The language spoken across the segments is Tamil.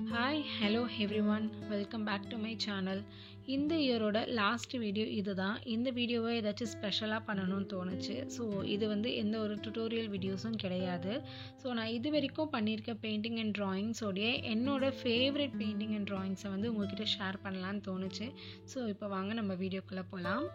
Hi hello everyone welcome back to my channel. இந்த இயரோட லாஸ்ட் வீடியோ இதுதான். இந்த வீடியோவை ஏதாச்சும் ஸ்பெஷலாக பண்ணணும்னு தோணுச்சு. ஸோ இது வந்து எந்த ஒரு டுட்டோரியல் வீடியோஸும் கிடையாது. ஸோ நான் இது வரைக்கும் பண்ணியிருக்க பெயிண்டிங் அண்ட் ட்ராயிங்ஸோடைய என்னோட ஃபேவரட் பெயிண்டிங் அண்ட் ட்ராயிங்ஸை வந்து உங்கள்கிட்ட ஷேர் பண்ணலான்னு தோணுச்சு. ஸோ இப்போ வாங்க நம்ம வீடியோக்குள்ளே போகலாம்.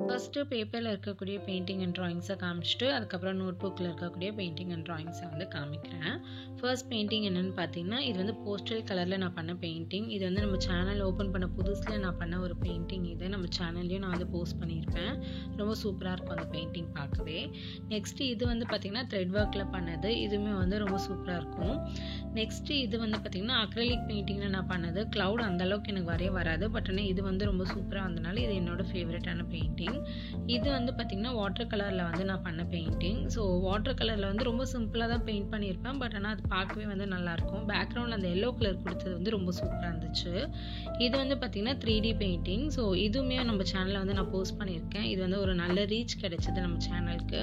ஃபஸ்ட்டு பேப்பரில் இருக்கக்கூடிய பெயிண்டிங் அண்ட் ட்ராயிங்ஸை காமிச்சிட்டு அதுக்கப்புறம் நோட் புக்கில் இருக்கக்கூடிய பெயிண்டிங் அண்ட் ட்ராயிங்ஸை வந்து காமிக்கிறேன். ஃபர்ஸ்ட் பெயிண்டிங் என்னென்னு பார்த்தீங்கன்னா, இது வந்து போஸ்டல் கலரில் நான் பண்ண பெயிண்டிங். இது வந்து நம்ம சேனல் ஓப்பன் பண்ண புதுசில் நான் பண்ண ஒரு பெயிண்டிங். இது நம்ம சேனல்லையும் நான் வந்து போஸ்ட் பண்ணியிருப்பேன். ரொம்ப சூப்பராக இருக்கும் அந்த பெயிண்டிங் பார்க்கவே. நெக்ஸ்ட்டு இது வந்து பார்த்திங்கன்னா த்ரெட் ஒர்க்கில் பண்ணது. இதுவுமே வந்து ரொம்ப சூப்பராக இருக்கும். நெக்ஸ்ட்டு இது வந்து பார்த்திங்கன்னா அக்ரலிக் பெயிண்டிங்கில் நான் பண்ணது. க்ளவுட் அந்தளவுக்கு எனக்கு வரைய வராது, பட் ஆனால் இது வந்து ரொம்ப சூப்பராக வந்தனால இது என்னோடய ஃபேவரட்டான பெயிண்டிங். இது வந்து பார்த்திங்கன்னா வாட்டர் கலரில் வந்து நான் பண்ண பெயிண்டிங். ஸோ வாட்டர் கலரில் வந்து ரொம்ப சிம்பிளாக தான் பெயிண்ட் பண்ணியிருப்பேன், பட் ஆனால் அது பார்க்கவே வந்து நல்லாயிருக்கும். பேக்ரவுண்டில் அந்த எல்லோ கலர் கொடுத்தது வந்து ரொம்ப சூப்பராக இருந்துச்சு. இது வந்து பார்த்திங்கன்னா 3D பெயிண்டிங். ஸோ இதுவுமே நம்ம சேனலில் வந்து நான் போஸ்ட் பண்ணியிருக்கேன். இது வந்து ஒரு நல்ல ரீச் கிடைச்சது நம்ம சேனலுக்கு.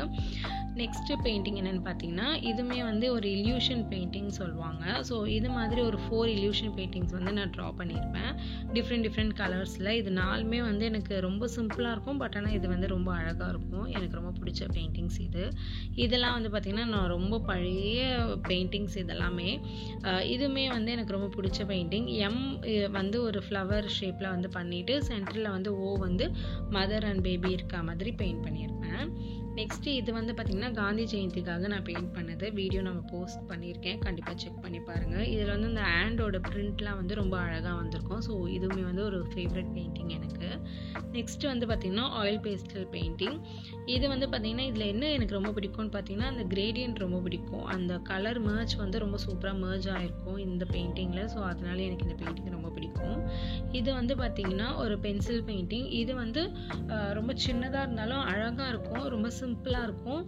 நெக்ஸ்ட்டு பெயிண்டிங் என்னென்னு பார்த்தீங்கன்னா, இதுவுமே வந்து ஒரு இல்யூஷன் பெயிண்டிங் சொல்லுவாங்க. ஸோ இது மாதிரி ஒரு 4 இல்யூஷன் பெயிண்டிங்ஸ் வந்து நான் ட்ரா பண்ணியிருப்பேன் டிஃப்ரெண்ட் கலர்ஸில். இது நாலுமே வந்து எனக்கு ரொம்ப சிம்பிளாக இருக்கும், பட் ஆனால் இது வந்து ரொம்ப அழகாக இருக்கும். எனக்கு ரொம்ப பிடிச்ச பெயிண்டிங்ஸ் இது. இதெல்லாம் வந்து பார்த்திங்கன்னா நான் ரொம்ப பழைய பெயிண்டிங்ஸ் இதெல்லாமே. இதுவுமே வந்து எனக்கு ரொம்ப பிடிச்ச பெயிண்டிங். வந்து ஒரு ஃப்ளவர் ஷேப்பில் வந்து பண்ணிவிட்டு சென்டரில் வந்து ஓ வந்து மதர் அண்ட் பேபி இருக்க மாதிரி பெயிண்ட் பண்ணியிருப்பேன். நெக்ஸ்ட்டு இது வந்து பார்த்திங்கன்னா காந்தி ஜெயந்திக்காக நான் பெயிண்ட் பண்ணது. வீடியோ நம்ம போஸ்ட் பண்ணியிருக்கேன், கண்டிப்பாக செக் பண்ணி பாருங்கள். இதில் வந்து இந்த ஹேண்டோட பிரிண்ட்லாம் வந்து ரொம்ப அழகாக வந்திருக்கும். ஸோ இதுவுமே வந்து ஒரு ஃபேவரட் பெயிண்டிங் எனக்கு. நெக்ஸ்ட்டு வந்து பார்த்திங்கன்னா ஆயில் பேஸ்டல் பெயிண்டிங். இது வந்து பார்த்திங்கன்னா இதில் என்ன எனக்கு ரொம்ப பிடிக்கும்னு பார்த்திங்கன்னா அந்த கிரேடியன்ட் ரொம்ப பிடிக்கும். அந்த கலர் மர்ஜ் வந்து ரொம்ப சூப்பராக மர்ஜ் ஆகிருக்கும் இந்த பெயிண்டிங்கில். ஸோ அதனால எனக்கு இந்த பெயிண்டிங் ரொம்ப பிடிக்கும். இது வந்து பார்த்திங்கன்னா ஒரு பென்சில் பெயிண்டிங். இது வந்து ரொம்ப சின்னதாக இருந்தாலும் அழகாக இருக்கும், ரொம்ப சிம்பிளாக இருக்கும்.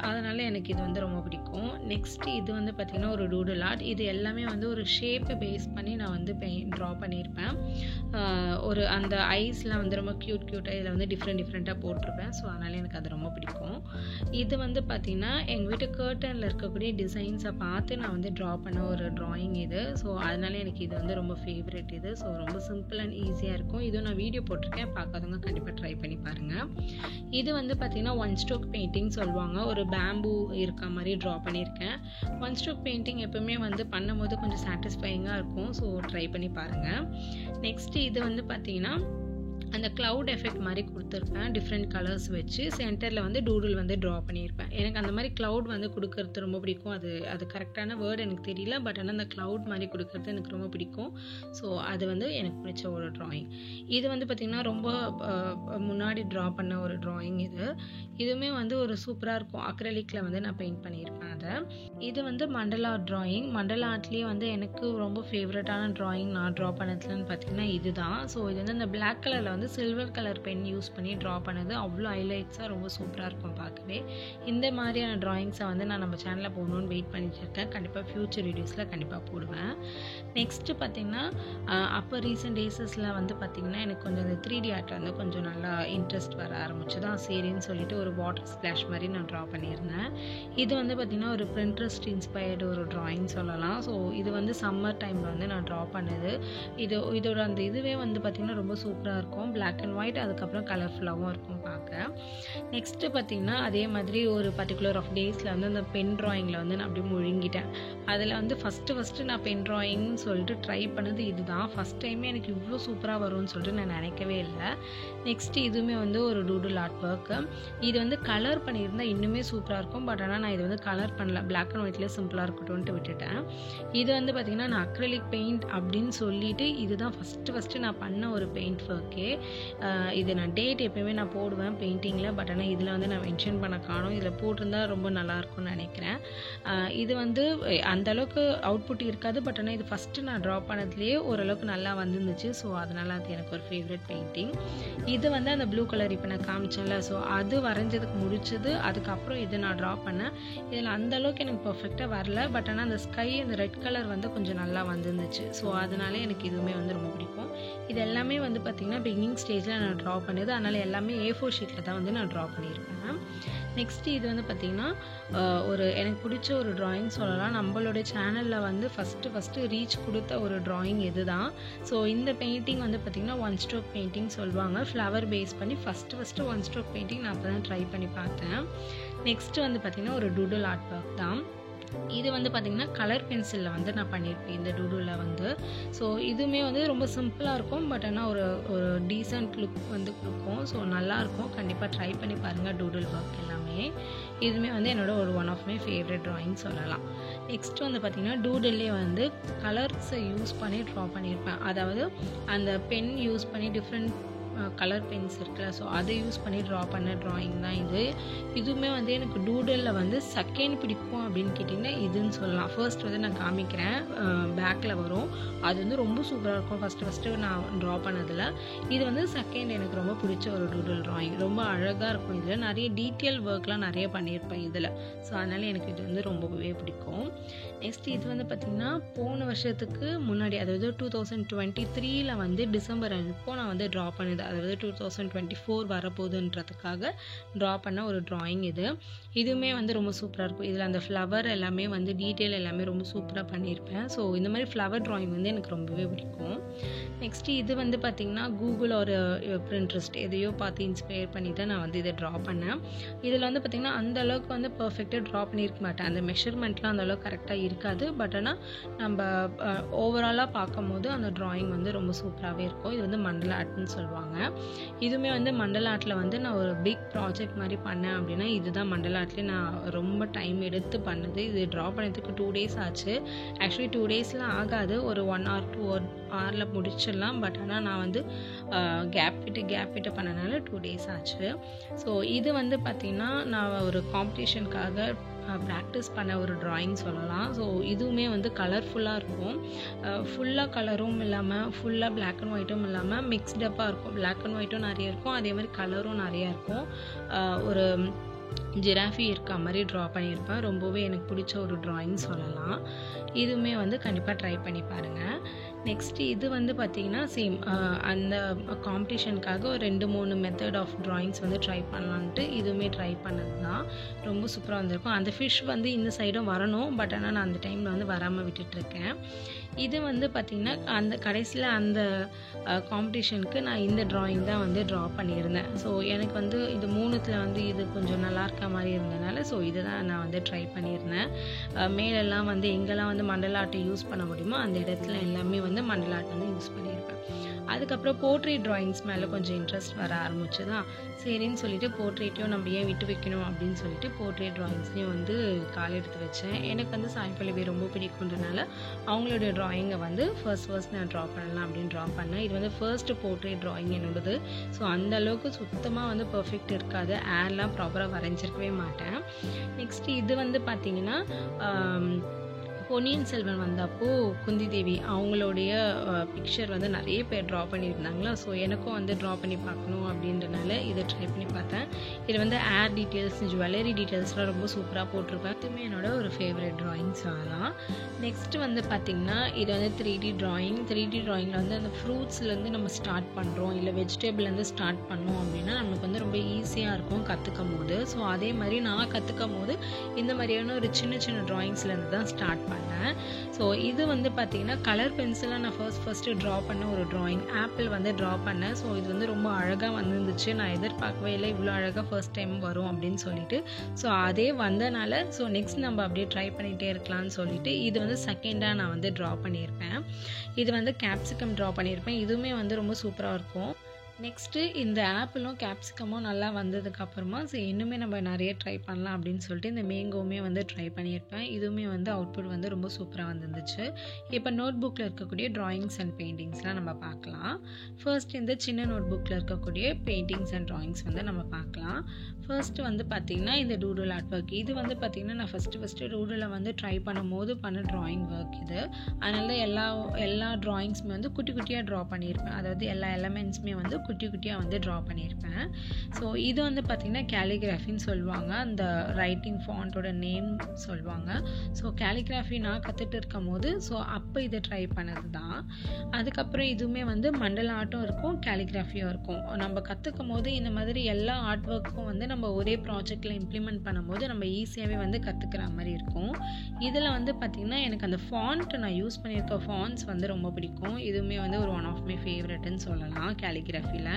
அதனால் எனக்கு இது வந்து ரொம்ப பிடிக்கும். நெக்ஸ்ட் இது வந்து பார்த்திங்கன்னா ஒரு டூடுல் ஆர்ட். இது எல்லாமே வந்து ஒரு ஷேப்பை பேஸ் பண்ணி நான் வந்து ட்ரா பண்ணியிருப்பேன். ஒரு அந்த ஐஸ்லாம் வந்து ரொம்ப க்யூட்டாக இதில் வந்து டிஃப்ரெண்ட்டாக போட்டிருப்பேன். ஸோ அதனால் எனக்கு அது ரொம்ப பிடிக்கும். இது வந்து பார்த்திங்கன்னா எங்கள் வீட்டு கர்ட்டனில் இருக்கக்கூடிய டிசைன்ஸை பார்த்து நான் வந்து ட்ரா பண்ண ஒரு ட்ராயிங் இது. ஸோ அதனால எனக்கு இது வந்து ரொம்ப ஃபேவரட் இது. ஸோ ரொம்ப சிம்பிள் அண்ட் ஈஸியாக இருக்கும். இதுவும் நான் வீடியோ போட்டிருக்கேன், பார்க்காதவங்க கண்டிப்பாக ட்ரை பண்ணி பாருங்கள். இது வந்து பார்த்திங்கன்னா ஒன் ஸ்ட்ரோக் பெயிண்டிங் சொல்லுவாங்க. ஒரு பேம்பூ இருக்க மாதிரி ட்ரா பண்ணியிருக்கேன். ஒன் ஸ்ட்ரோக் பெயிண்டிங் எப்பவுமே வந்து பண்ணும்போது கொஞ்சம் சாட்டிஸ்ஃபையிங்காக இருக்கும். ஸோ ட்ரை பண்ணி பாருங்கள். நெக்ஸ்ட்டு இது வந்து பார்த்திங்கன்னா அந்த க்ளவுட் எஃபெக்ட் மாதிரி கொடுத்துருப்பேன். டிஃப்ரெண்ட் கலர்ஸ் வச்சு சென்டரில் வந்து டூடுல் வந்து ட்ரா பண்ணியிருப்பேன். எனக்கு அந்த மாதிரி க்ளவுட் வந்து கொடுக்கறது ரொம்ப பிடிக்கும். அது கரெக்டான வேர்டு எனக்கு தெரியல, பட் ஆனால் அந்த க்ளவுட் மாதிரி கொடுக்கறது எனக்கு ரொம்ப பிடிக்கும். ஸோ அது வந்து எனக்கு பிடிச்ச ஒரு ட்ராயிங். இது வந்து பார்த்திங்கன்னா ரொம்ப முன்னாடி ட்ரா பண்ண ஒரு ட்ராயிங் இது. இதுவுமே வந்து ஒரு சூப்பராக இருக்கும். அக்ரலிக்கில் வந்து நான் பெயிண்ட் பண்ணியிருப்பேன் அதை. இது வந்து மண்டலா ட்ராயிங். மண்டலா ஆர்ட்லேயே வந்து எனக்கு ரொம்ப ஃபேவரட்டான ட்ராயிங் நான் ட்ரா பண்ணதுலன்னு பார்த்திங்கன்னா இதுதான். ஸோ இது வந்து அந்த பிளாக் கலரில் வந்து சில்வர் கலர் பென் யூஸ் பண்ணி ட்ரா பண்ணது. அவ்வளோ ஹைலைட்ஸாக ரொம்ப சூப்பராக இருக்கும் பார்க்கவே. இந்த மாதிரியான ட்ராயிங்ஸை வந்து நான் நம்ம சேனலில் போடணுன்னு வெயிட் பண்ணிட்டு இருக்கேன். கண்டிப்பாக ஃப்யூச்சர் வீடியோஸில் கண்டிப்பாக போடுவேன். நெக்ஸ்ட்டு பார்த்திங்கன்னா அப்போ ரீசெண்ட் டேஸஸில் வந்து பார்த்திங்கன்னா எனக்கு கொஞ்சம் இந்த 3D ஆர்ட் வந்து கொஞ்சம் நல்லா இன்ட்ரெஸ்ட் வர ஆரம்பிச்சு தான் சரின்னு சொல்லிட்டு ஒரு வாட்டர் ஸ்ப்ளாஷ் மாதிரி நான் ட்ரா பண்ணியிருந்தேன். இது வந்து பார்த்திங்கன்னா ஒரு பிரிண்ட்ரெஸ்ட் இன்ஸ்பயர்டு ஒரு ட்ராயிங் சொல்லலாம். ஸோ இது வந்து சம்மர் டைமில் வந்து நான் ட்ரா பண்ணது. இதோட அந்த இதுவே வந்து பார்த்திங்கன்னா ரொம்ப சூப்பராக இருக்கும். பிளாக் அண்ட் ஒயிட், அதுக்கப்புறம் கலர்ஃபுல்லாகவும் இருக்கும் பார்க்க. நெக்ஸ்ட்டு பார்த்திங்கன்னா அதே மாதிரி ஒரு பர்டிகுலர் ஆஃப் டேஸில் வந்து அந்த பென் ட்ராயிங்கில் வந்து நான் அப்படியே முழுங்கிட்டேன். அதில் வந்து ஃபஸ்ட்டு நான் பென் ட்ராயிங்னு சொல்லிட்டு ட்ரை பண்ணது இதுதான். ஃபஸ்ட் டைமே எனக்கு இவ்வளோ சூப்பராக வரும்னு சொல்லிட்டு நான் நினைக்கவே இல்லை. நெக்ஸ்ட்டு இதுவுமே வந்து ஒரு டூடுல் ஆர்ட் ஒர்க்கு. இது வந்து கலர் பண்ணியிருந்தால் இன்னுமே சூப்பராக இருக்கும், பட் ஆனால் நான் இது வந்து கலர் பண்ணல, பிளாக் அண்ட் ஒயிட்லேயே சிம்பிளாக இருக்கட்டும்ன்ட்டு விட்டுட்டேன். இது வந்து பார்த்திங்கன்னா நான் அக்ரலிக் பெயிண்ட் அப்படின்னு சொல்லிட்டு இதுதான் ஃபஸ்ட்டு நான் பண்ண ஒரு பெயிண்ட் ஒர்க்கே. இது நான் டேட் எப்போயுமே நான் போடுவேன் பெயிண்டிங்கில், பட் ஆனால் இதில் வந்து நான் மென்ஷன் பண்ண காணோம். இதில் போட்டிருந்தா ரொம்ப நல்லாயிருக்கும்னு நினைக்கிறேன். இது வந்து அந்தளவுக்கு அவுட்புட் இருக்காது, பட் ஆனால் இது ஃபஸ்ட்டு நான் ட்ரா பண்ணதுலேயே ஓரளவுக்கு நல்லா வந்துருந்துச்சு. ஸோ அதனால் அது எனக்கு ஒரு ஃபேவரட் பெயிண்டிங். இது வந்து அந்த ப்ளூ கலர் இப்போ நான் காமிச்சேன்ல, ஸோ அது வரைஞ்சதுக்கு முடிச்சது. அதுக்கப்புறம் இது நான் ட்ரா பண்ணேன். இதில் அந்தளவுக்கு எனக்கு பர்ஃபெக்டாக வரல, பட் ஆனால் அந்த ஸ்கை அந்த ரெட் கலர் வந்து கொஞ்சம் நல்லா வந்துருந்துச்சு. ஸோ அதனால எனக்கு இதுவுமே வந்து ரொம்ப பிடிக்கும். இது எல்லாமே வந்து பார்த்திங்கன்னா பிகினிங் ஸ்டேஜில் நான் ட்ரா பண்ணது. அதனால் எல்லாமே A4 ஷீட்டில் தான் வந்து நான் ட்ரா பண்ணியிருப்பேன். நெக்ஸ்ட்டு இது வந்து பார்த்திங்கன்னா ஒரு எனக்கு பிடிச்ச ஒரு ட்ராயிங் சொல்லலாம். நம்மளோட சேனலில் வந்து ஃபஸ்ட்டு ரீச் கொடுத்த ஒரு ட்ராயிங் இது தான். ஸோ இந்த பெயிண்டிங் வந்து பார்த்திங்கன்னா ஒன் ஸ்ட்ரோக் பெயிண்டிங் சொல்லுவாங்க. ஃப்ளவர் பேஸ் பண்ணி ஃபஸ்ட்டு ஒன் ஸ்ட்ரோக் பெயிண்டிங் நான் அப்போ தான் ட்ரை பண்ணி பார்த்தேன். நெக்ஸ்ட்டு வந்து பார்த்திங்கன்னா ஒரு டூடுல் ஆர்ட் ஒர்க் தான். இது வந்து பார்த்திங்கன்னா கலர் பென்சிலில் வந்து நான் பண்ணியிருப்பேன் இந்த டூடுலில் வந்து. ஸோ இதுவுமே வந்து ரொம்ப சிம்பிளாக இருக்கும். பட் ஆனால் ஒரு டீசென்ட் லுக் வந்து கொடுக்கும். ஸோ நல்லாயிருக்கும். கண்டிப்பாக ட்ரை பண்ணி பாருங்கள் டூடுல் ஒர்க் எல்லாமே. இதுவுமே வந்து என்னோட one of my favourite drawing சொல்லலாம். நெக்ஸ்ட் வந்து பார்த்திங்கன்னா டூடுல்லே வந்து கலர்ஸை யூஸ் பண்ணி ட்ரா பண்ணியிருப்பேன். அதாவது அந்த பென் யூஸ் பண்ணி டிஃப்ரெண்ட் கலர் பென்ஸ் இருக்குல்ல, ஸோ அதை யூஸ் பண்ணி ட்ரா பண்ண ட்ராயிங் தான் இது. இதுவுமே வந்து எனக்கு டூடலில் வந்து செகண்ட் பிடிக்கும் அப்படின்னு கேட்டிங்கன்னா இதுன்னு சொல்லலாம். ஃபர்ஸ்ட் வந்து நான் காமிக்கிறேன், பேக்கில் வரும். அது வந்து ரொம்ப சூப்பராக இருக்கும். ஃபஸ்ட்டு நான் ட்ரா பண்ணதில் இது வந்து செகண்ட் எனக்கு ரொம்ப பிடிச்ச ஒரு டூடல் ட்ராயிங். ரொம்ப அழகாக இருக்கும். இதில் நிறைய டீட்டெயில் ஒர்க்லாம் நிறைய பண்ணியிருப்பேன் இதில். ஸோ அதனால் எனக்கு இது வந்து ரொம்பவே பிடிக்கும். நெக்ஸ்ட் இது வந்து பார்த்திங்கன்னா போன வருஷத்துக்கு முன்னாடி, அதாவது 2023 வந்து டிசம்பர் அப்போ நான் வந்து ட்ரா பண்ணது. அதாவது 2024 வரப்போகுதுன்றதுக்காக ட்ரா பண்ண ஒரு ட்ராயிங் இது. இதுவுமே வந்து ரொம்ப சூப்பராக இருக்கும். இதில் அந்த ஃப்ளவர் எல்லாமே வந்து டீட்டெயில் எல்லாமே ரொம்ப சூப்பராக பண்ணியிருப்பேன். ஸோ இந்த மாதிரி ஃப்ளவர் ட்ராயிங் வந்து எனக்கு ரொம்பவே பிடிக்கும். நெக்ஸ்ட்டு இது வந்து பார்த்திங்கன்னா கூகுள் ஒரு பிரிண்ட்ரெஸ்ட் எதையோ பார்த்து இன்ஸ்பயர் பண்ணி தான் நான் வந்து இதை ட்ரா பண்ணேன். இதில் வந்து பார்த்திங்கன்னா அந்த அளவுக்கு வந்து பர்ஃபெக்டாக ட்ரா பண்ணியிருக்க மாட்டேன். அந்த மெஷர்மெண்ட்லாம் அந்த அளவுக்கு கரெக்டாக இருக்காது. பட் ஆனால் நம்ம ஓவராலாக பார்க்கும் போது அந்த ட்ராயிங் வந்து ரொம்ப சூப்பராகவே இருக்கும். இது வந்து மண்டல ஆர்ட்னு சொல்லுவாங்க. இதுவுமே வந்து மண்டல ஆர்ட்டில் வந்து நான் ஒரு பிக் ப்ராஜெக்ட் மாதிரி பண்ணேன் அப்படின்னா இதுதான் மண்டல ஆர்ட்லேயே நான் ரொம்ப டைம் எடுத்து பண்ணது. இது ட்ரா பண்ணதுக்கு 2 days ஆச்சு. ஆக்சுவலி 2 daysலாம் ஆகாது, ஒரு 1 or 2 hourல முடிச்சிடலாம். பட் ஆனால் நான் வந்து கேப் விட்டு பண்ணனால 2 days ஆச்சு. ஸோ இது வந்து பார்த்திங்கன்னா நான் ஒரு காம்படிஷனுக்காக ப்ராக்டிஸ் பண்ண ஒரு ட்ராயிங் சொல்லலாம். ஸோ இதுவுமே வந்து கலர்ஃபுல்லாக இருக்கும். ஃபுல்லாக கலரும் இல்லாமல் ஃபுல்லாக பிளாக் அண்ட் ஒயிட்டும் இல்லாமல் மிக்ஸ்டப்பாக இருக்கும். பிளாக் அண்ட் ஒயிட்டும் நிறைய இருக்கும், அதே மாதிரி கலரும் நிறையா இருக்கும். ஒரு ஜிராஃபி இருக்க மாதிரி ட்ரா பண்ணியிருப்பேன். ரொம்பவே எனக்கு பிடிச்ச ஒரு ட்ராயிங் சொல்லலாம். இதுவுமே வந்து கண்டிப்பாக ட்ரை பண்ணி பாருங்கள். நெக்ஸ்ட்டு இது வந்து பார்த்திங்கன்னா சேம் அந்த காம்படிஷனுக்காக ஒரு 2-3 மெத்தட் ஆஃப் ட்ராயிங்ஸ் வந்து ட்ரை பண்ணலான்ட்டு இதுவுமே ட்ரை பண்ணது தான். ரொம்ப சூப்பராக வந்திருக்கும். அந்த ஃபிஷ் வந்து இந்த சைடும் வரணும், பட் ஆனால் நான் அந்த டைமில் வந்து வராமல் விட்டுட்ருக்கேன். இது வந்து பார்த்திங்கன்னா அந்த கடைசியில் அந்த காம்படிஷனுக்கு நான் இந்த ட்ராயிங் தான் வந்து ட்ரா பண்ணியிருந்தேன். ஸோ எனக்கு வந்து இது 3த்தில் வந்து இது கொஞ்சம் நல்லா இருக்க மாதிரி இருந்ததுனால ஸோ இதை தான் நான் வந்து ட்ரை பண்ணியிருந்தேன். மேலெல்லாம் வந்து எங்கெல்லாம் வந்து மண்டல ஆர்ட்டை யூஸ் பண்ண முடியுமோ அந்த இடத்துல எல்லாமே வந்து மண்டல ஆர்ட் வந்து யூஸ் பண்ணியிருப்பேன். அதுக்கப்புறம் போர்ட்ரேட் ட்ராயிங்ஸ் மேலே கொஞ்சம் இன்ட்ரெஸ்ட் வர ஆரம்பிச்சு தான் சரின்னு சொல்லிட்டு போர்ட்ரேட்டையும் நம்ம ஏன் விட்டு வைக்கணும் அப்படின்னு சொல்லிட்டு போர்ட்ரேட் ட்ராயிங்ஸ்லேயும் வந்து கால் எடுத்து வச்சேன். எனக்கு வந்து சாய் பல்லவி ரொம்ப பிடிக்குன்றனால அவங்களுடைய ட்ராயிங்கை வந்து ஃபர்ஸ்ட் நான் ட்ரா பண்ணலாம் அப்படின்னு ட்ரா பண்ணேன். இது வந்து ஃபர்ஸ்ட் போர்ட்ரேட் ட்ராயிங் என்னோடது. ஸோ அந்த அளவுக்கு சுத்தமாக வந்து பர்ஃபெக்ட் இருக்காது, ஏர்லாம் ப்ராப்பராக வரைஞ்சிருக்கவே மாட்டேன். நெக்ஸ்ட் இது வந்து பார்த்திங்கன்னா பொன்னியின் செல்வன் வந்தப்போ குந்தி தேவி அவங்களுடைய பிக்சர் வந்து நிறைய பேர் ட்ரா பண்ணியிருந்தாங்களா. ஸோ எனக்கும் வந்து ட்ரா பண்ணி பார்க்கணும் அப்படின்றனால இதை ட்ரை பண்ணி பார்த்தேன். இது வந்து ஏர் டீட்டெயில்ஸ், ஜுவல்லரி டீட்டெயில்ஸ்லாம் ரொம்ப சூப்பராக போட்டிருப்பேன். இதுவுமே என்னோட ஒரு ஃபேவரட் ட்ராயிங் சொல்லலாம். நெக்ஸ்ட்டு வந்து பார்த்திங்கன்னா இது வந்து 3D ட்ராயிங். 3D ட்ராயிங்கில் வந்து அந்த ஃப்ரூட்ஸ்லேருந்து நம்ம ஸ்டார்ட் பண்ணுறோம், இல்லை வெஜிடபிள்லேருந்து ஸ்டார்ட் பண்ணோம் அப்படின்னா நமக்கு வந்து ரொம்ப ஈஸியாக இருக்கும் கற்றுக்கும் போது. ஸோ அதே மாதிரி நான் கற்றுக்கும் போது இந்த மாதிரியான ஒரு சின்ன சின்ன ட்ராயிங்ஸ்லேருந்து தான் ஸ்டார்ட் பண்ணேன். ஸோ இது வந்து பார்த்திங்கன்னா கலர் பென்சிலாக நான் ஃபர்ஸ்ட்டு ட்ரா பண்ண ஒரு ட்ராயிங் ஆப்பிள் வந்து ட்ரா பண்ணேன். ஸோ இது வந்து ரொம்ப அழகாக வந்துருந்துச்சு. நான் எதிர்பார்க்கவே இல்லை இவ்வளோ அழகாக ஃபர்ஸ்ட் டைம் வரும் அப்படின்னு சொல்லிட்டு. ஸோ அதே வந்தனால ஸோ நெக்ஸ்ட் நம்ம அப்படியே ட்ரை பண்ணிகிட்டே இருக்கலாம்னு சொல்லிட்டு இது வந்து செகண்டாக நான் வந்து ட்ரா பண்ணியிருப்பேன். இது வந்து கேப்சிகம் ட்ரா பண்ணியிருப்பேன். இதுவுமே வந்து ரொம்ப சூப்பராக இருக்கும். நெக்ஸ்ட்டு இந்த ஆப்பிளும் கேப்சிகமும் நல்லா வந்ததுக்கப்புறமா ஸோ இன்னுமே நம்ம நிறைய ட்ரை பண்ணலாம் அப்படின்னு சொல்லிட்டு இந்த மேங்கோவுமே வந்து ட்ரை பண்ணியிருப்பேன். இதுவுமே வந்து அவுட்புட் வந்து ரொம்ப சூப்பராக வந்துருந்துச்சு. இப்போ நோட் புக்கில் இருக்கக்கூடிய ட்ராயிங்ஸ் அண்ட் பெயிண்டிங்ஸ்லாம் நம்ம பார்க்கலாம். ஃபர்ஸ்ட் இந்த சின்ன நோட் புக்கில் இருக்கக்கூடிய பெயிண்டிங்ஸ் அண்ட் ட்ராயிங்ஸ் வந்து நம்ம பார்க்கலாம். ஃபர்ஸ்ட் வந்து பார்த்திங்கன்னா இந்த டூடுல் ஆர்ட் ஒர்க். இது வந்து பார்த்திங்கன்னா நான் ஃபஸ்ட்டு டூடுலை வந்து ட்ரை பண்ணும்போது பண்ண ட்ராயிங் ஒர்க் இது. அதனால தான் எல்லா ட்ராயிங்ஸுமே வந்து குட்டி குட்டியாக ட்ரா பண்ணியிருப்பேன். அதாவது எல்லா எலமெண்ட்ஸுமே வந்து குட்டி குட்டியாக வந்து ட்ரா பண்ணியிருப்பேன். ஸோ இது வந்து பார்த்திங்கன்னா கேலிகிராஃபின்னு சொல்லுவாங்க, அந்த ரைட்டிங் ஃபாண்ட்டோட நேம் சொல்லுவாங்க. ஸோ கேலிகிராஃபி நான் கற்றுட்டு இருக்கும் போது ஸோ அப்போ இதை ட்ரை பண்ணது தான். அதுக்கப்புறம் இதுவுமே வந்து மண்டல ஆர்ட்டும் இருக்கும், கேலிகிராஃபியும் இருக்கும். நம்ம கற்றுக்கும் போது இந்த மாதிரி எல்லா ஆர்ட் ஒர்க்கும் வந்து நம்ம ஒரே ப்ராஜெக்டில் இம்ப்ளிமெண்ட் பண்ணும்போது நம்ம ஈஸியாகவே வந்து கற்றுக்கிற மாதிரி இருக்கும். இதில் வந்து பார்த்திங்கன்னா எனக்கு அந்த ஃபாண்ட் நான் யூஸ் பண்ணியிருக்க ஃபாண்ட்ஸ் வந்து ரொம்ப பிடிக்கும். இதுவுமே வந்து ஒரு ஒன் ஆஃப் மை ஃபேவரட்னு சொல்லலாம் கேலிகிராஃபியில்.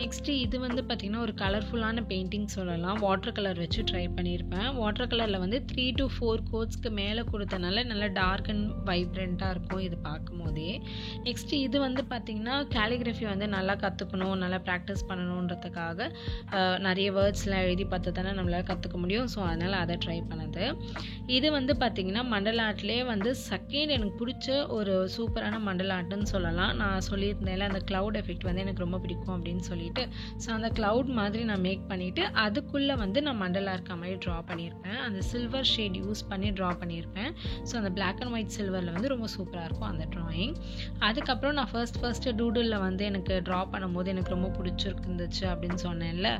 நெக்ஸ்ட்டு இது வந்து பார்த்திங்கன்னா ஒரு கலர்ஃபுல்லான பெயிண்டிங் சொல்லலாம். வாட்டர் கலர் வச்சு ட்ரை பண்ணியிருப்பேன். வாட்டர் கலரில் வந்து 3 to 4 கோட்ஸ்க்கு மேலே கொடுத்தனால நல்லா டார்க் அண்ட் வைப்ரண்ட்டாக இருக்கும் இது பார்க்கும் போதே. நெக்ஸ்ட்டு இது வந்து பார்த்திங்கன்னா கேலிகிராஃபி வந்து நல்லா கற்றுக்கணும், நல்லா ப்ராக்டிஸ் பண்ணணுன்றதுக்காக நிறைய வேர்ட்ஸ்லாம் எழுதி பார்த்து தானே நம்மளால் கற்றுக்க முடியும். ஸோ அதனால் அதை ட்ரை பண்ணது. இது வந்து பார்த்திங்கன்னா மண்டல ஆர்ட்லேயே வந்து செகண்ட் எனக்கு பிடிச்ச ஒரு சூப்பரான மண்டல ஆர்ட்னு சொல்லலாம். நான் சொல்லியிருந்தேன்ல அந்த க்ளவுட் எஃபெக்ட் வந்து எனக்கு ரொம்ப பிடிக்கும் அப்படின்னு சொல்லிட்டு ஸோ அந்த க்ளவுட் மாதிரி நான் மேக் பண்ணிவிட்டு அதுக்குள்ளே வந்து நான் மண்டலா இருக்க மாதிரி ட்ரா பண்ணியிருப்பேன். அந்த சில்வர் ஷேட் யூஸ் பண்ணி ட்ரா பண்ணியிருப்பேன். ஸோ அந்த பிளாக் அண்ட் ஒயிட் சில்வரில் வந்து ரொம்ப சூப்பராக இருக்கும் அந்த ட்ராயிங். அதுக்கப்புறம் நான் ஃபர்ஸ்ட்டு டூடில் வந்து எனக்கு ட்ரா பண்ணும்போது எனக்கு ரொம்ப பிடிச்சிருந்துச்சு அப்படின்னு சொன்னேன்ல.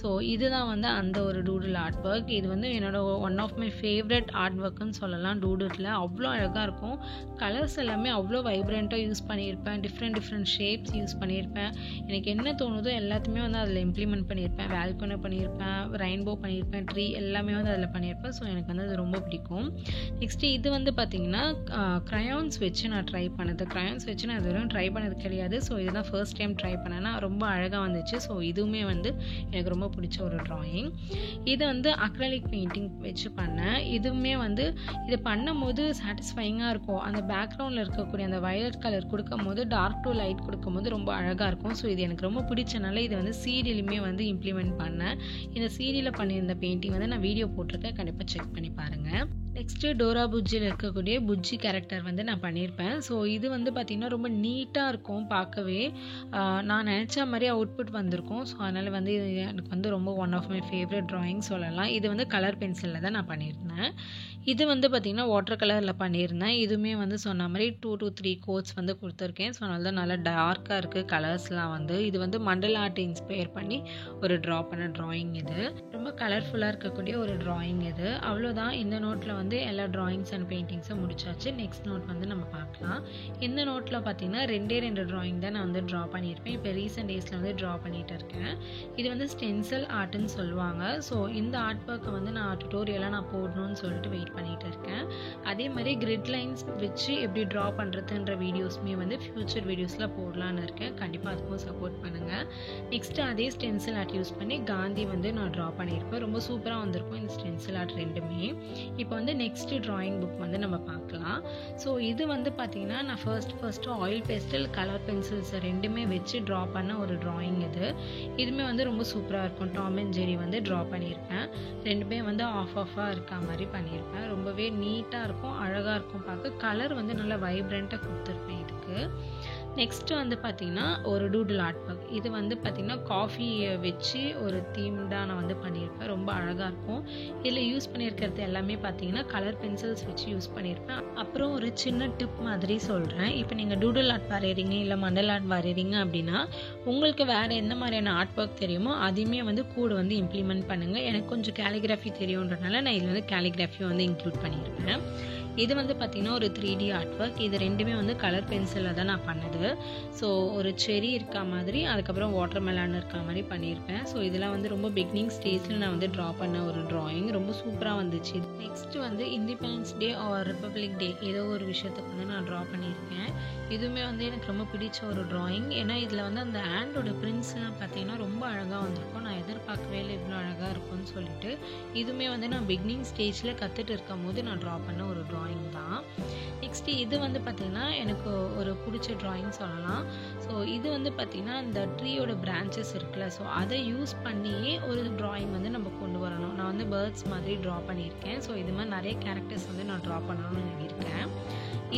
ஸோ இதுதான் வந்து அந்த ஒரு டூடில் ஆர்ட் ஒர்க். இது வந்து என்னோட one of my favourite art ஒர்க்குன்னு சொல்லலாம். டூடில் அவ்வளோ அழகாக இருக்கும். கலர்ஸ் எல்லாமே அவ்வளோ வைப்ரண்ட்டாக யூஸ் பண்ணியிருப்பேன். டிஃப்ரெண்ட் ஷேப்ஸ் யூஸ் பண்ணியிருப்பேன். எனக்கு என்ன தோணுதோ எல்லாத்தையுமே வந்து அதில் இம்ப்ளிமெண்ட் பண்ணியிருப்பேன். வேல்கோனி பண்ணியிருப்பேன், ரெயின்போ பண்ணியிருப்பேன், ட்ரீ எல்லாமே வந்து அதில் பண்ணியிருப்பேன். ஸோ எனக்கு வந்து அது ரொம்ப பிடிக்கும். நெக்ஸ்ட்டு இது வந்து பார்த்திங்கன்னா க்ரையான்ஸ் வச்சு நான் ட்ரை பண்ணது. க்ரையான்ஸ் வச்சு நான் இது வரையும் ட்ரை பண்ணது கிடையாது. ஸோ இதுதான் ஃபர்ஸ்ட் டைம் ட்ரை பண்ணேன்னா ரொம்ப அழகாக வந்துச்சு. ஸோ இதுவுமே வந்து எனக்கு ரொம்ப பிடிச்ச ஒரு ட்ராயிங். இது வந்து அக்ரலிக் பெயிண்டிங் வச்சு பண்ணேன். இதுவுமே வந்து இது பண்ணும்போது சாட்டிஸ்ஃபைங்காக இருக்கும். அந்த பேக்ரவுண்டில் இருக்கக்கூடிய அந்த வயலட் கலர் கொடுக்கும் போது டார்க் டு லைட் கொடுக்கும் போது ரொம்ப அழகாக இருக்கும். ஸோ இது எனக்கு ரொம்ப பிடிச்சனால இது வந்து சீடிலையுமே வந்து இம்ப்ளிமெண்ட் பண்ணேன். இந்த சீடியில் பண்ணியிருந்த பெயிண்டிங் வந்து நான் வீடியோ போட்டிருக்கேன், கண்டிப்பாக செக் பண்ணி பாருங்கள். நெக்ஸ்ட்டு டோரா புஜ்ஜியில் இருக்கக்கூடிய புஜ்ஜி கேரக்டர் வந்து நான் பண்ணியிருப்பேன். ஸோ இது வந்து பார்த்திங்கன்னா ரொம்ப நீட்டாக இருக்கும் பார்க்கவே. நான் நினச்ச மாதிரி அவுட்புட் வந்திருக்கும். ஸோ அதனால் வந்து இது எனக்கு வந்து ரொம்ப one of my favourite drawing சொல்லலாம். இது வந்து கலர் பென்சிலில் தான் நான் பண்ணியிருந்தேன். இது வந்து பார்த்திங்கன்னா வாட்டர் கலரில் பண்ணியிருந்தேன். இதுவுமே வந்து சொன்ன மாதிரி 2 to 3 கோட்ஸ் வந்து கொடுத்துருக்கேன். ஸோ அதனால தான் நல்லா டார்க்காக இருக்குது கலர்ஸ்லாம் வந்து. இது வந்து மண்டல ஆர்ட் இன்ஸ்பயர் பண்ணி ஒரு ட்ரா பண்ண ட்ராயிங். இது ரொம்ப கலர்ஃபுல்லாக இருக்கக்கூடிய ஒரு ட்ராயிங் இது. அவ்வளோதான். இந்த நோட்டில் வந்து எல்லா ட்ராயிங்ஸ் அண்ட் பெயிண்டிங்ஸும் முடிச்சாச்சு. நெக்ஸ்ட் நோட் வந்து நம்ம பார்க்கலாம். இந்த நோட்டில் பார்த்திங்கன்னா 2 ட்ராயிங் தான் நான் வந்து ட்ரா பண்ணியிருப்பேன். இப்போ ரீசெண்ட் டேஸில் வந்து ட்ரா பண்ணிகிட்டு இருக்கேன். இது வந்து ஸ்டென்சில் ஆர்ட்டுன்னு சொல்லுவாங்க. ஸோ இந்த ஆர்ட் ஒர்க்கை வந்து நான் டுட்டோரியலாக நான் போடணும்னு சொல்லிட்டு வெயிட் பண்ணிகிட்டு இருக்கேன். அதே மாதிரி கிரிட் லைன்ஸ் வச்சு எப்படி ட்ரா பண்ணுறதுன்ற வீடியோஸுமே வந்து ஃப்யூச்சர் வீடியோஸில் போடலான்னு இருக்கேன். கண்டிப்பாக அதுக்கும் சப்போர்ட் பண்ணுங்கள். நெக்ஸ்ட்டு அதே ஸ்டென்சில் ஆர்ட் யூஸ் பண்ணி காந்தி வந்து நான் ட்ரா பண்ணியிருப்பேன். ரொம்ப சூப்பராக வந்திருக்கும் இந்த ஸ்டென்சில் ஆர்ட் ரெண்டுமே. இப்போ வந்து நெக்ஸ்ட் ட்ராயிங் புக் வந்து நம்ம பார்க்கலாம். ஸோ இது வந்து பார்த்திங்கன்னா நான் first oil pastel colour pencils ரெண்டுமே வச்சு ட்ரா பண்ண ஒரு ட்ராயிங் இது. இதுவுமே வந்து ரொம்ப சூப்பராக இருக்கும். டாம் அண்ட் ஜெரி வந்து ட்ரா பண்ணியிருப்பேன். ரெண்டுமே வந்து ஆஃபாக இருக்க மாதிரி பண்ணியிருப்பேன். ரொம்பவே நீட்டாக இருக்கும், அழகாக இருக்கும் பார்க்க. கலர் வந்து நல்லா வைப்ரண்ட்டாக கொடுத்துருப்பேன் இதுக்கு. நெக்ஸ்ட்டு வந்து பார்த்திங்கன்னா ஒரு டூடில் ஆர்ட் ஒர்க். இது வந்து பார்த்திங்கன்னா காஃபியை வச்சு ஒரு தீம்டாக நான் வந்து பண்ணியிருப்பேன். ரொம்ப அழகாக இருக்கும். இதில் யூஸ் பண்ணியிருக்கிறது எல்லாமே பார்த்திங்கன்னா கலர் பென்சில்ஸ் வச்சு யூஸ் பண்ணியிருப்பேன். அப்புறம் ஒரு சின்ன டிப் மாதிரி சொல்கிறேன். இப்போ நீங்கள் டூடில் ஆர்ட் வரைகிறீங்க இல்லை மண்டல் ஆர்ட் வரைகிறீங்க அப்படின்னா உங்களுக்கு வேறு எந்த மாதிரியான ஆர்ட் ஒர்க் தெரியுமோ அதையுமே வந்து கூட வந்து இம்ப்ளிமெண்ட் பண்ணுங்கள். எனக்கு கொஞ்சம் கேலிகிராஃபி தெரியுன்றனால நான் இதில் வந்து கேலிகிராஃபியை வந்து இன்க்ளூட் பண்ணியிருப்பேன். இது வந்து பார்த்திங்கன்னா ஒரு 3D ஆர்ட் ஒர்க். இது ரெண்டுமே வந்து கலர் பென்சிலில் தான் நான் பண்ணது. ஸோ ஒரு செரி இருக்கா மாதிரி, அதுக்கப்புறம் வாட்டர் மெலான் இருக்கா மாதிரி பண்ணியிருப்பேன். ஸோ இதெல்லாம் வந்து ரொம்ப பிகினிங் ஸ்டேஜில் நான் வந்து ட்ரா பண்ண ஒரு ட்ராயிங். ரொம்ப சூப்பராக வந்துச்சு. நெக்ஸ்ட்டு வந்து இண்டிபெண்டன்ஸ் டே ஆர் ரிப்பப்ளிக் டே ஏதோ ஒரு விஷயத்துக்கு வந்து நான் ட்ரா பண்ணியிருக்கேன். இதுவுமே வந்து எனக்கு ரொம்ப பிடிச்ச ஒரு ட்ராயிங். ஏன்னா இதில் வந்து அந்த ஹேண்டோட பிரிண்ட்ஸ்லாம் பார்த்திங்கன்னா ரொம்ப அழகாக வந்திருக்கும். நான் எதிர்பார்க்கவே இல்லை இவ்வளோ அழகாக இருக்கும்னு சொல்லிட்டு. இதுவுமே வந்து நான் பிகினிங் ஸ்டேஜில் கற்றுட்டு இருக்கும் போது நான் ட்ரா பண்ண ஒரு ட்ராயிங் தான். நெக்ஸ்ட்டு இது வந்து பார்த்திங்கன்னா எனக்கு ஒரு பிடிச்ச ட்ராயிங் சொல்லலாம். ஸோ இது வந்து பார்த்திங்கன்னா இந்த ட்ரீயோட பிரான்ச்சஸ் இருக்குல்ல, ஸோ அதை யூஸ் பண்ணியே ஒரு ட்ராயிங் வந்து நம்ம கொண்டு வரணும். நான் வந்து பேர்ட்ஸ் மாதிரி ட்ரா பண்ணியிருக்கேன். ஸோ இது மாதிரி நிறைய கேரக்டர்ஸ் வந்து நான் ட்ரா பண்ணணும்னு நினைக்கிறேன்.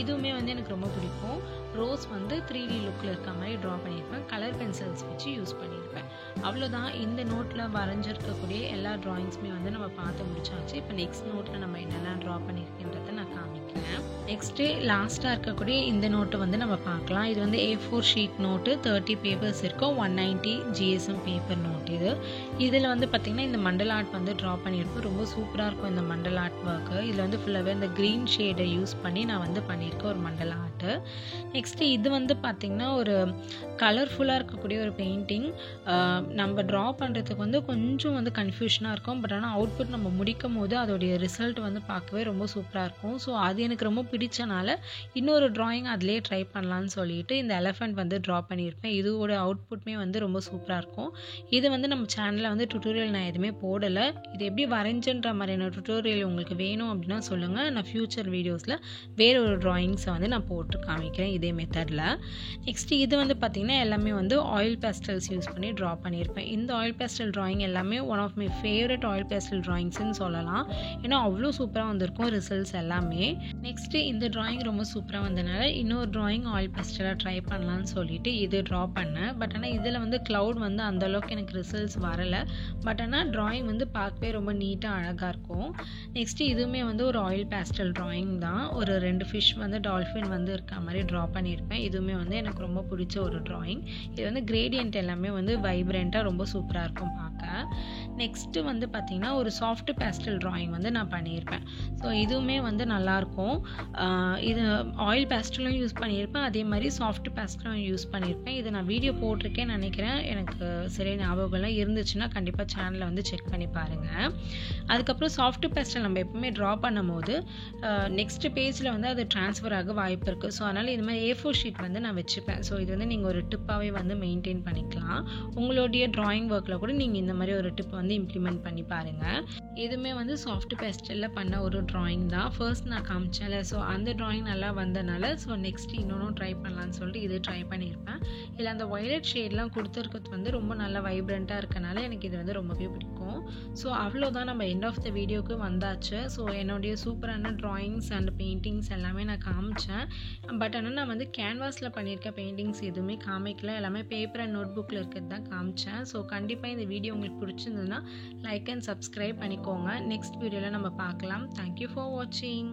இதுவுமே வந்து எனக்கு ரொம்ப பிடிக்கும். ரோஸ் வந்து 3D லுக்கில் இருக்க மாதிரி ட்ரா பண்ணியிருப்பேன். கலர் பென்சில்ஸ் வச்சு யூஸ் பண்ணியிருப்பேன். அவ்வளோதான். இந்த நோட்டில் வரைஞ்சிருக்கக்கூடிய எல்லா ட்ராயிங்ஸுமே வந்து நம்ம பார்த்து முடிச்சாச்சு. இப்போ நெக்ஸ்ட் நோட்டில் நம்ம என்னெல்லாம் ட்ரா பண்ணியிருக்கேன்றதை நான் காமிக்கிறேன். நெக்ஸ்ட்டு லாஸ்ட்டாக இருக்கக்கூடிய இந்த நோட்டு வந்து நம்ம பார்க்கலாம். இது வந்து A4 ஷீட் நோட்டு, 30 பேப்பர்ஸ் இருக்கும், 190 GSM பேப்பர் நோட் இது. இதில் வந்து பார்த்திங்கன்னா இந்த மண்டல் ஆர்ட் வந்து ட்ரா பண்ணியிருப்பேன். ரொம்ப சூப்பராக இருக்கும் இந்த மண்டல் ஆர்ட் ஒர்க்கு. இதில் வந்து ஃபுல்லாகவே இந்த க்ரீன் ஷேடை யூஸ் பண்ணி நான் வந்து பண்ணியிருக்கேன் ஒரு மண்டல் ஆர்ட்டு. நெக்ஸ்ட்டு இது வந்து பார்த்திங்கன்னா ஒரு கலர்ஃபுல்லாக இருக்கக்கூடிய ஒரு பெயிண்டிங். நம்ம ட்ரா பண்ணுறதுக்கு வந்து கொஞ்சம் வந்து கன்ஃபியூஷனாக இருக்கும். பட் ஆனால் அவுட்புட் நம்ம முடிக்கும் போது அதோடைய ரிசல்ட் வந்து பார்க்கவே ரொம்ப சூப்பராக இருக்கும். ஸோ அது எனக்கு ரொம்ப பிடிச்சனால இன்னொரு ட்ராயிங் அதிலே ட்ரை பண்ணலான்னு சொல்லிட்டு இந்த எலஃபண்ட் வந்து ட்ரா பண்ணியிருப்பேன். இதோட அவுட்புட்மே வந்து ரொம்ப சூப்பராக இருக்கும். இது வந்து நம்ம சேனலில் வந்து டுட்டோரியல் நான் எதுவுமே போடலை. இது எப்படி வரைஞ்சன்ற மாதிரியான டுட்டோரியல் உங்களுக்கு வேணும் அப்படின்னா சொல்லுங்கள். நான் ஃப்யூச்சர் வீடியோஸில் வேறு ஒரு ட்ராயிங்ஸை வந்து நான் போட்டு காமிக்கிறேன் இதே மெத்தடில். நெக்ஸ்ட்டு இது வந்து பார்த்திங்கன்னா எல்லாமே வந்து ஆயில் பேஸ்டல்ஸ் யூஸ் பண்ணி ட்ரா பண்ணியிருப்பேன். இந்த ஆயில் பேஸ்டல் ட்ராயிங் எல்லாமே one of my favourite oil pastel ட்ராயிங்ஸ்ன்னு சொல்லலாம். ஏன்னா அவ்வளோ சூப்பராக வந்திருக்கும் ரிசல்ட்ஸ் எல்லாமே. நெக்ஸ்ட்டு இந்த ட்ராயிங் ரொம்ப சூப்பராக வந்தனால இன்னொரு ட்ராயிங் ஆயில் பேஸ்டலாக ட்ரை பண்ணலான்னு சொல்லிட்டு இது ட்ரா பண்ணேன். பட் ஆனால் இதில் வந்து க்ளவுட் வந்து அந்தளவுக்கு எனக்கு ரிசல்ட்ஸ் வரலை. பட் ஆனால் ட்ராயிங் வந்து பார்க்கவே ரொம்ப நீட்டாக அழகாக இருக்கும். நெக்ஸ்ட்டு இதுவுமே வந்து ஒரு ஆயில் பேஸ்டல் ட்ராயிங் தான். ஒரு 2 ஃபிஷ் வந்து டால்ஃபின் வந்து இருக்க மாதிரி ட்ரா பண்ணியிருப்பேன். இதுவுமே வந்து எனக்கு ரொம்ப பிடிச்ச ஒரு ட்ராயிங். இது வந்து கிரேடியன்ட் எல்லாமே வந்து வைப்ரண்ட்டாக ரொம்ப சூப்பராக இருக்கும் பார்க்க. நெக்ஸ்ட்டு வந்து பார்த்திங்கன்னா ஒரு சாஃப்ட் பேஸ்டல் ட்ராயிங் வந்து நான் பண்ணியிருப்பேன். ஸோ இதுவுமே வந்து நல்லாயிருக்கும். இது ஆயில் பேஸ்டலும் யூஸ் பண்ணியிருப்பேன், அதே மாதிரி சாஃப்ட் பேஸ்டலும் யூஸ் பண்ணியிருப்பேன். இதை நான் வீடியோ போட்டிருக்கேன்னு நினைக்கிறேன். எனக்கு சரியா ஞாபகம்லாம் இருந்துச்சுன்னா கண்டிப்பாக சேனலில் வந்து செக் பண்ணி பாருங்கள். அதுக்கப்புறம் சாஃப்ட் பேஸ்டல் நம்ம எப்பவுமே ட்ரா பண்ணும் போது நெக்ஸ்ட் பேஜில் வந்து அது ட்ரான்ஸ்ஃபர் ஆக வாய்ப்பு இருக்குது. ஸோ அதனால் இது மாதிரி A4 ஷீட் வந்து நான் வச்சுப்பேன். ஸோ இது வந்து நீங்கள் ஒரு டிப்பாகவே வந்து மெயின்டைன் பண்ணிக்கலாம். உங்களுடைய ட்ராயிங் ஒர்க்கில் கூட நீங்கள் இந்த மாதிரி ஒரு டிப் வந்து இம்ப்ளிமெண்ட் பண்ணி பாருங்கள். இதுவுமே வந்து சாஃப்ட் பேஸ்டலில் பண்ண ஒரு ட்ராயிங் தான். ஃபர்ஸ்ட் நான் காமிச்சேன்ல, ஸோ அந்த ட்ராயிங் நல்லா வந்தனால ஸோ நெக்ஸ்ட் இன்னொன்றும் ட்ரை பண்ணலான்னு சொல்லிட்டு இது ட்ரை பண்ணியிருப்பேன். இதில் அந்த வயலட் ஷேட்லாம் கொடுத்துருக்கிறது வந்து ரொம்ப நல்லா வைப்ரண்ட்டாக இருக்கனால எனக்கு இது வந்து ரொம்பவே பிடிக்கும். ஸோ அவ்வளோதான், நம்ம எண்ட் ஆஃப் த வீடியோக்கு வந்தாச்சு. ஸோ என்னுடைய சூப்பரான ட்ராயிங்ஸ் அண்ட் பெயிண்டிங்ஸ் எல்லாமே நான் காமிச்சேன். பட் ஆனால் நான் வந்து கேன்வாஸில் பண்ணியிருக்க பெயிண்டிங்ஸ் எதுவுமே காமிக்கல. எல்லாமே பேப்பர் அண்ட் நோட் புக்கில் இருக்கிறது தான் காமிச்சேன். ஸோ கண்டிப்பாக இந்த வீடியோ உங்களுக்கு பிடிச்சிருந்ததுன்னா லைக் அண்ட் சப்ஸ்கிரைப் பண்ணிக்கோங்க. நெக்ஸ்ட் வீடியோவில் நம்ம பார்க்கலாம். தேங்க்யூ ஃபார் வாட்சிங்.